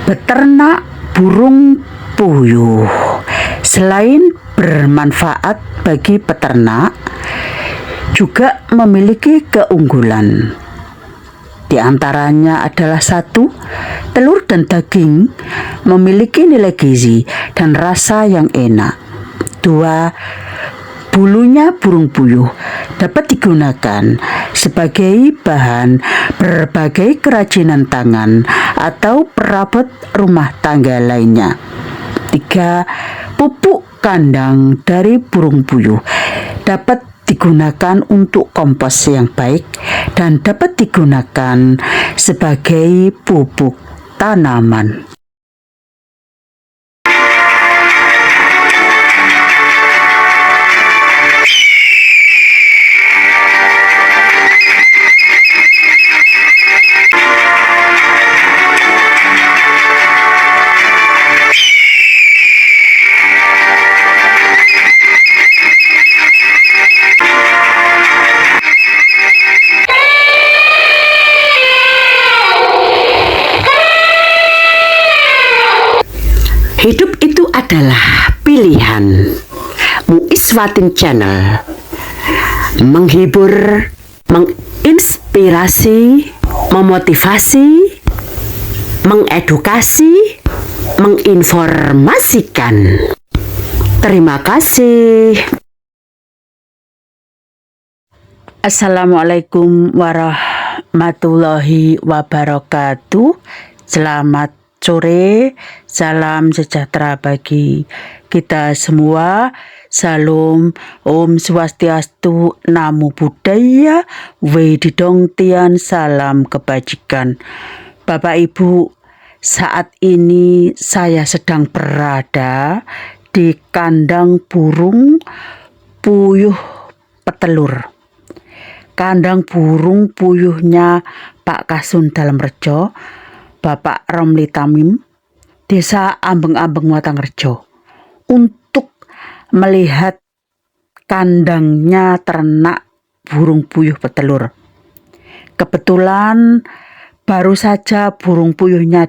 Beternak burung puyuh selain bermanfaat bagi peternak, juga memiliki keunggulan. Di antaranya adalah satu, telur dan daging memiliki nilai gizi dan rasa yang enak. Dua, bulunya burung puyuh dapat digunakan sebagai bahan berbagai kerajinan tangan atau perabot rumah tangga lainnya. Tiga, pupuk kandang dari burung puyuh dapat digunakan untuk kompos yang baik dan dapat digunakan sebagai pupuk tanaman. Hidup itu adalah pilihan. Muiswatin Channel menghibur, menginspirasi, memotivasi, mengedukasi, menginformasikan. Terima kasih. Assalamualaikum warahmatullahi wabarakatuh. Selamat sore, salam sejahtera bagi kita semua. Salam, Om Swastiastu, Namo Buddhaya, Wedidong Tian, salam kebajikan. Bapak Ibu, saat ini saya sedang berada di kandang burung puyuh petelur. Kandang burung puyuhnya Pak Kasun Dalam Rejo, Bapak Romli Tamim, Desa Ambeng-Ambeng Watangrejo, untuk melihat kandangnya ternak burung puyuh petelur. Kebetulan baru saja burung puyuhnya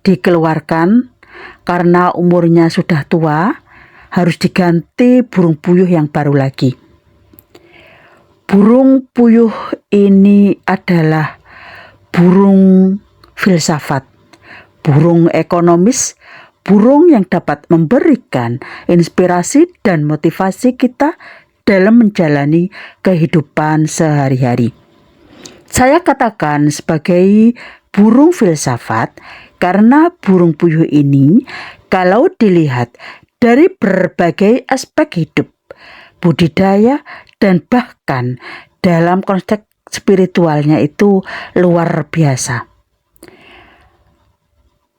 dikeluarkan karena umurnya sudah tua, harus diganti burung puyuh yang baru lagi. Burung puyuh ini adalah burung filsafat, burung ekonomis, burung yang dapat memberikan inspirasi dan motivasi kita dalam menjalani kehidupan sehari-hari. Saya katakan sebagai burung filsafat karena burung puyuh ini kalau dilihat dari berbagai aspek hidup, budidaya, dan bahkan dalam konteks spiritualnya itu luar biasa.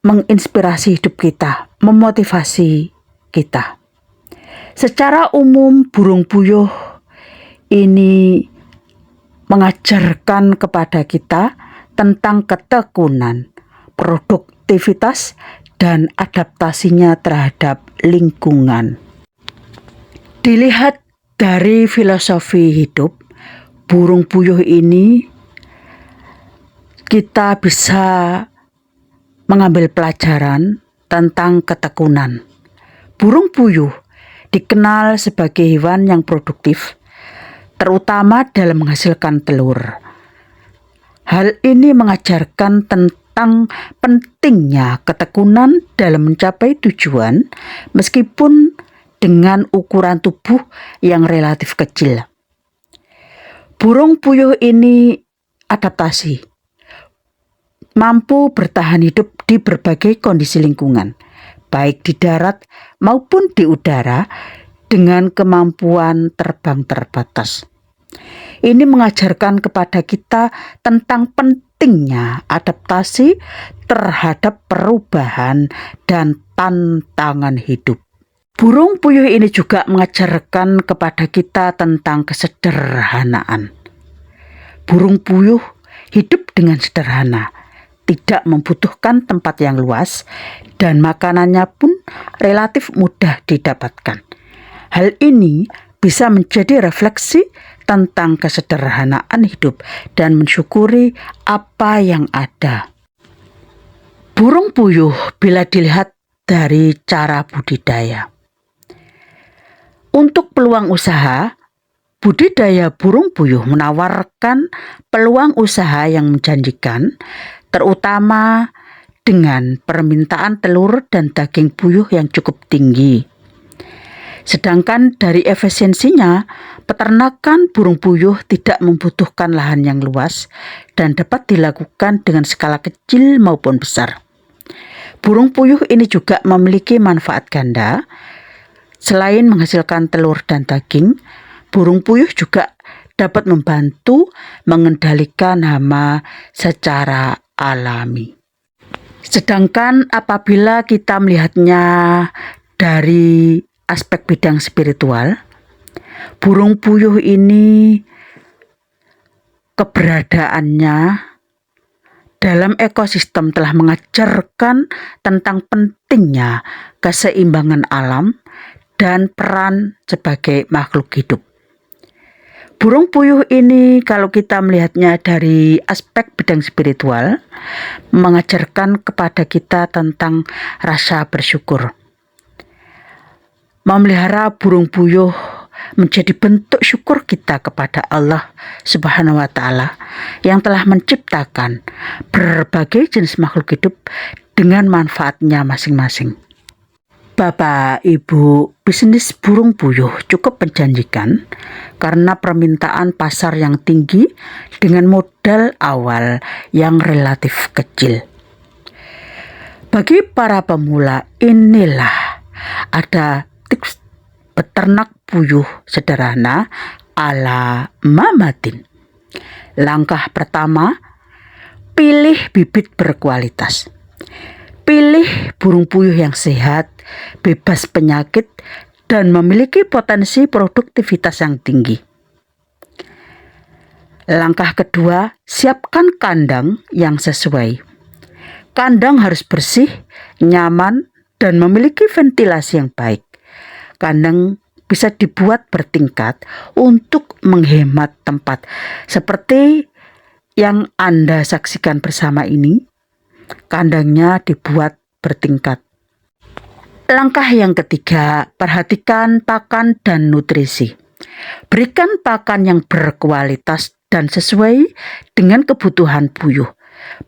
Menginspirasi hidup kita, memotivasi kita. Secara umum burung puyuh ini mengajarkan kepada kita tentang ketekunan, produktivitas, dan adaptasinya terhadap lingkungan. Dilihat dari filosofi hidup, burung puyuh ini kita bisa mengambil pelajaran tentang ketekunan. Burung puyuh dikenal sebagai hewan yang produktif, terutama dalam menghasilkan telur. Hal ini mengajarkan tentang pentingnya ketekunan dalam mencapai tujuan meskipun dengan ukuran tubuh yang relatif kecil. Burung puyuh ini adaptasi, mampu bertahan hidup di berbagai kondisi lingkungan, baik di darat maupun di udara, dengan kemampuan terbang terbatas. Ini mengajarkan kepada kita tentang pentingnya adaptasi terhadap perubahan dan tantangan hidup. Burung puyuh ini juga mengajarkan kepada kita tentang kesederhanaan. Burung puyuh hidup dengan sederhana, tidak membutuhkan tempat yang luas, dan makanannya pun relatif mudah didapatkan. Hal ini bisa menjadi refleksi tentang kesederhanaan hidup dan mensyukuri apa yang ada. Burung puyuh bila dilihat dari cara budidaya. Untuk peluang usaha, budidaya burung puyuh menawarkan peluang usaha yang menjanjikan, terutama dengan permintaan telur dan daging puyuh yang cukup tinggi. Sedangkan dari efisiensinya, peternakan burung puyuh tidak membutuhkan lahan yang luas dan dapat dilakukan dengan skala kecil maupun besar. Burung puyuh ini juga memiliki manfaat ganda. Selain menghasilkan telur dan daging, burung puyuh juga dapat membantu mengendalikan hama secara alami. Sedangkan apabila kita melihatnya dari aspek bidang spiritual, burung puyuh ini keberadaannya dalam ekosistem telah mengajarkan tentang pentingnya keseimbangan alam dan peran sebagai makhluk hidup. Burung puyuh ini kalau kita melihatnya dari aspek bidang spiritual, mengajarkan kepada kita tentang rasa bersyukur. Memelihara burung puyuh menjadi bentuk syukur kita kepada Allah Subhanahu wa Ta'ala yang telah menciptakan berbagai jenis makhluk hidup dengan manfaatnya masing-masing. Bapak, Ibu, bisnis burung puyuh cukup menjanjikan karena permintaan pasar yang tinggi dengan modal awal yang relatif kecil. Bagi para pemula, inilah ada tips beternak puyuh sederhana ala Mamatin. Langkah pertama, pilih bibit berkualitas. Pilih burung puyuh yang sehat, bebas penyakit, dan memiliki potensi produktivitas yang tinggi. Langkah kedua, siapkan kandang yang sesuai. Kandang harus bersih, nyaman, dan memiliki ventilasi yang baik. Kandang bisa dibuat bertingkat untuk menghemat tempat. Seperti yang Anda saksikan bersama ini, kandangnya dibuat bertingkat. Langkah yang ketiga, perhatikan pakan dan nutrisi. Berikan pakan yang berkualitas dan sesuai dengan kebutuhan puyuh.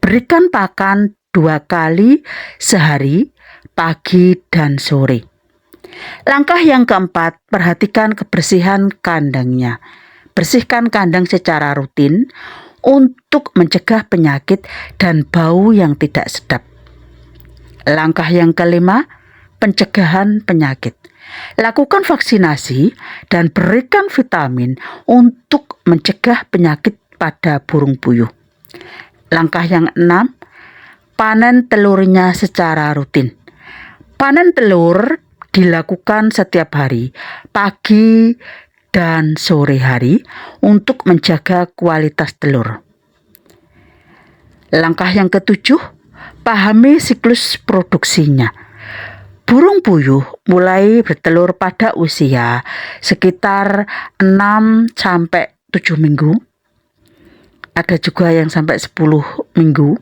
Berikan pakan 2 kali sehari, pagi dan sore. Langkah yang keempat, perhatikan kebersihan kandangnya. Bersihkan kandang secara rutin untuk mencegah penyakit dan bau yang tidak sedap. Langkah yang kelima, pencegahan penyakit. Lakukan vaksinasi dan berikan vitamin untuk mencegah penyakit pada burung puyuh. Langkah yang enam, panen telurnya secara rutin. Panen telur dilakukan setiap hari, pagi dan sore hari untuk menjaga kualitas telur. Langkah yang ketujuh, pahami siklus produksinya. Burung puyuh mulai bertelur pada usia sekitar 6-7 minggu. Ada juga yang sampai 10 minggu.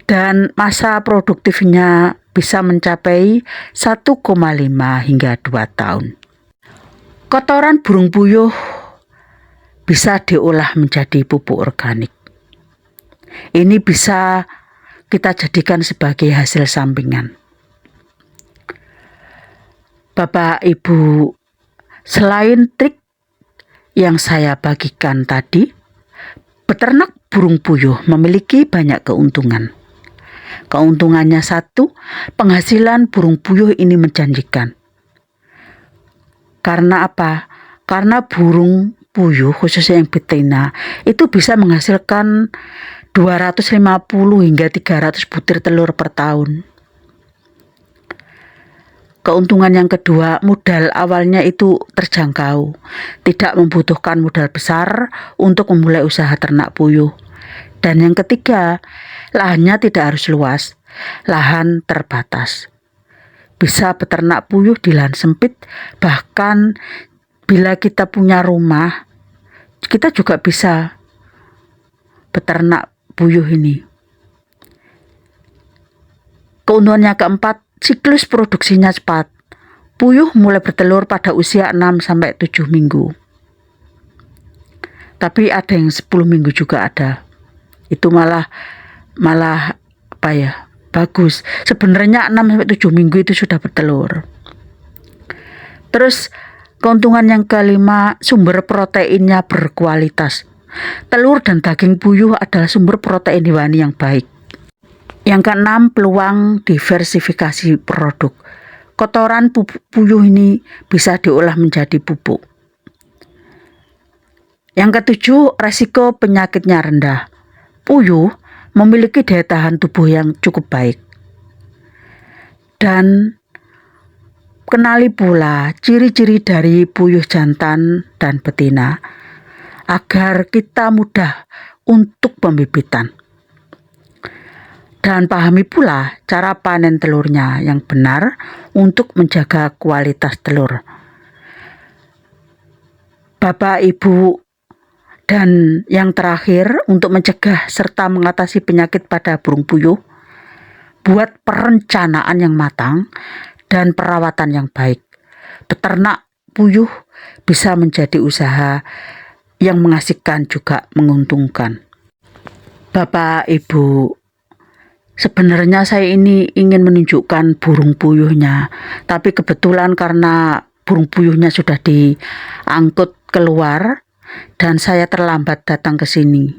Dan masa produktifnya bisa mencapai 1,5 hingga 2 tahun. Kotoran burung puyuh bisa diolah menjadi pupuk organik. Ini bisa kita jadikan sebagai hasil sampingan. Bapak, Ibu, selain trik yang saya bagikan tadi, beternak burung puyuh memiliki banyak keuntungan. Keuntungannya satu, penghasilan burung puyuh ini menjanjikan. Karena apa? Karena burung puyuh khususnya yang betina itu bisa menghasilkan 250 hingga 300 butir telur per tahun. Keuntungan yang kedua, modal awalnya itu terjangkau. Tidak membutuhkan modal besar untuk memulai usaha ternak puyuh. Dan yang ketiga, lahannya tidak harus luas, lahan terbatas. Bisa beternak puyuh di lahan sempit, bahkan bila kita punya rumah, kita juga bisa beternak puyuh ini. Keuntungan yang keempat, siklus produksinya cepat. Puyuh mulai bertelur pada usia 6-7 minggu. Tapi ada yang 10 minggu juga ada. Itu malah bagus. Sebenarnya 6-7 minggu itu sudah bertelur. Terus keuntungan yang kelima, sumber proteinnya berkualitas. Telur dan daging puyuh adalah sumber protein hewani yang baik. Yang keenam, peluang diversifikasi produk. Kotoran puyuh ini bisa diolah menjadi pupuk. Yang ketujuh, resiko penyakitnya rendah. Puyuh memiliki daya tahan tubuh yang cukup baik. Dan kenali pula ciri-ciri dari puyuh jantan dan betina agar kita mudah untuk pembibitan. Dan pahami pula cara panen telurnya yang benar untuk menjaga kualitas telur. Bapak, Ibu, dan yang terakhir, untuk mencegah serta mengatasi penyakit pada burung puyuh, buat perencanaan yang matang dan perawatan yang baik. Peternak puyuh bisa menjadi usaha yang mengasihkan juga menguntungkan. Bapak, Ibu, sebenarnya saya ini ingin menunjukkan burung puyuhnya, tapi kebetulan karena burung puyuhnya sudah diangkut keluar dan saya terlambat datang ke sini.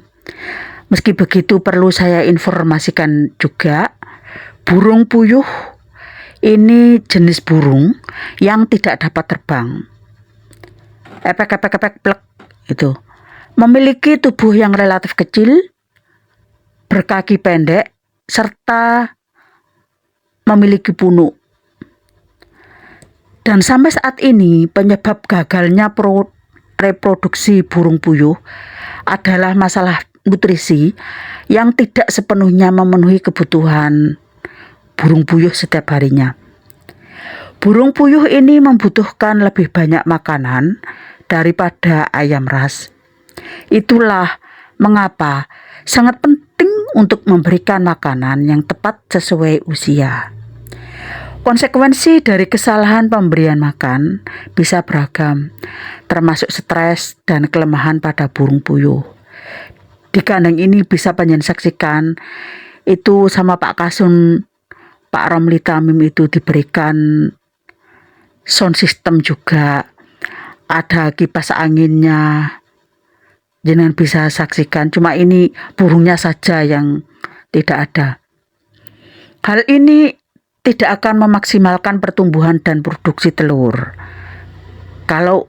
Meski begitu, perlu saya informasikan juga, burung puyuh ini jenis burung yang tidak dapat terbang. Epek plek itu. Memiliki tubuh yang relatif kecil, berkaki pendek, serta memiliki punuk. Dan sampai saat ini penyebab gagalnya reproduksi burung puyuh adalah masalah nutrisi yang tidak sepenuhnya memenuhi kebutuhan burung puyuh setiap harinya. Burung puyuh ini membutuhkan lebih banyak makanan daripada ayam ras. Itulah mengapa sangat penting untuk memberikan makanan yang tepat sesuai usia. Konsekuensi dari kesalahan pemberian makan bisa beragam, termasuk stres dan kelemahan pada burung puyuh. Di kandang ini bisa panjenengan saksikan, itu sama Pak Kasun, Pak Romli Tamim itu diberikan sound system juga, ada kipas anginnya, jenengan bisa saksikan. Cuma ini burungnya saja yang tidak ada. Hal ini tidak akan memaksimalkan pertumbuhan dan produksi telur kalau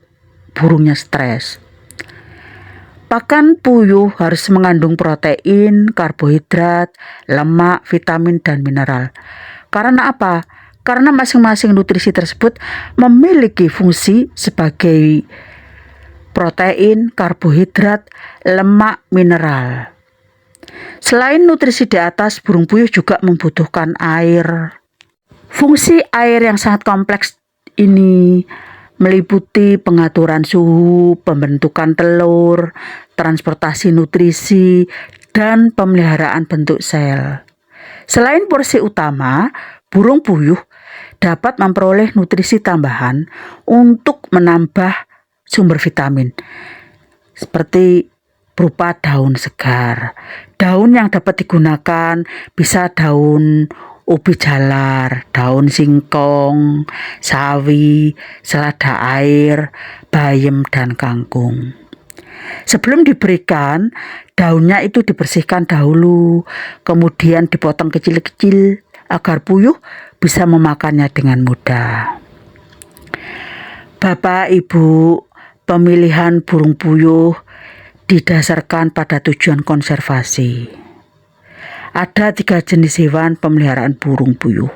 burungnya stres. Pakan puyuh harus mengandung protein, karbohidrat, lemak, vitamin, dan mineral. Karena apa? Karena masing-masing nutrisi tersebut memiliki fungsi sebagai protein, karbohidrat, lemak, mineral. Selain nutrisi di atas, burung puyuh juga membutuhkan air. Fungsi air yang sangat kompleks ini meliputi pengaturan suhu, pembentukan telur, transportasi nutrisi, dan pemeliharaan bentuk sel. Selain porsi utama, burung puyuh dapat memperoleh nutrisi tambahan untuk menambah sumber vitamin, seperti berupa daun segar. Daun yang dapat digunakan bisa daun ubi jalar, daun singkong, sawi, selada air, bayam, dan kangkung. Sebelum diberikan, daunnya itu dibersihkan dahulu, kemudian dipotong kecil-kecil agar puyuh bisa memakannya dengan mudah. Bapak, Ibu, pemilihan burung puyuh didasarkan pada tujuan konservasi. Ada 3 jenis hewan pemeliharaan burung puyuh,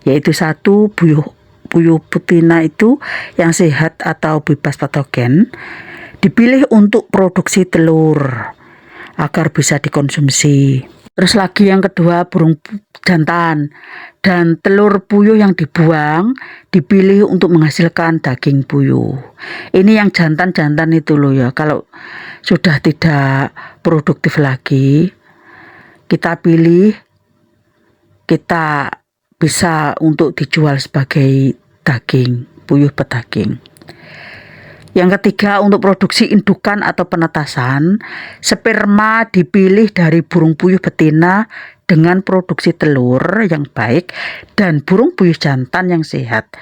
yaitu 1, puyuh betina itu yang sehat atau bebas patogen, dipilih untuk produksi telur agar bisa dikonsumsi. Terus lagi yang kedua, burung jantan, dan telur puyuh yang dibuang dipilih untuk menghasilkan daging puyuh. Ini yang jantan-jantan itu loh ya, kalau sudah tidak produktif lagi, kita pilih kita bisa untuk dijual sebagai daging, puyuh pedaging. Yang ketiga, untuk produksi indukan atau penetasan, sperma dipilih dari burung puyuh betina dengan produksi telur yang baik dan burung puyuh jantan yang sehat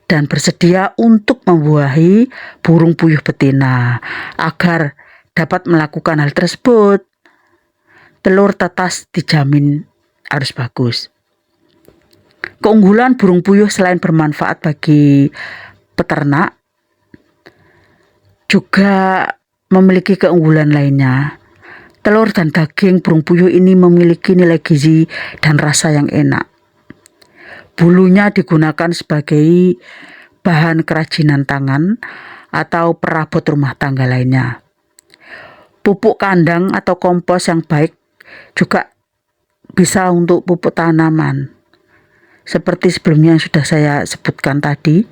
dan bersedia untuk membuahi burung puyuh betina. Agar dapat melakukan hal tersebut, telur tetas dijamin harus bagus. Keunggulan burung puyuh selain bermanfaat bagi peternak, juga memiliki keunggulan lainnya. Telur dan daging burung puyuh ini memiliki nilai gizi dan rasa yang enak. Bulunya digunakan sebagai bahan kerajinan tangan atau perabot rumah tangga lainnya. Pupuk kandang atau kompos yang baik juga bisa untuk pupuk tanaman. Seperti sebelumnya yang sudah saya sebutkan tadi,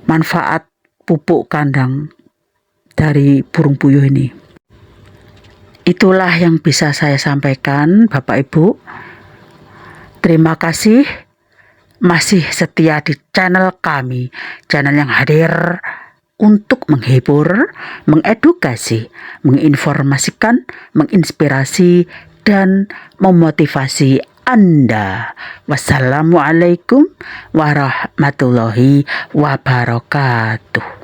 manfaat pupuk kandang dari burung puyuh ini. Itulah yang bisa saya sampaikan, Bapak Ibu. Terima kasih masih setia di channel kami, channel yang hadir untuk menghibur, mengedukasi, menginformasikan, menginspirasi, dan memotivasi Anda. Wassalamualaikum warahmatullahi wabarakatuh.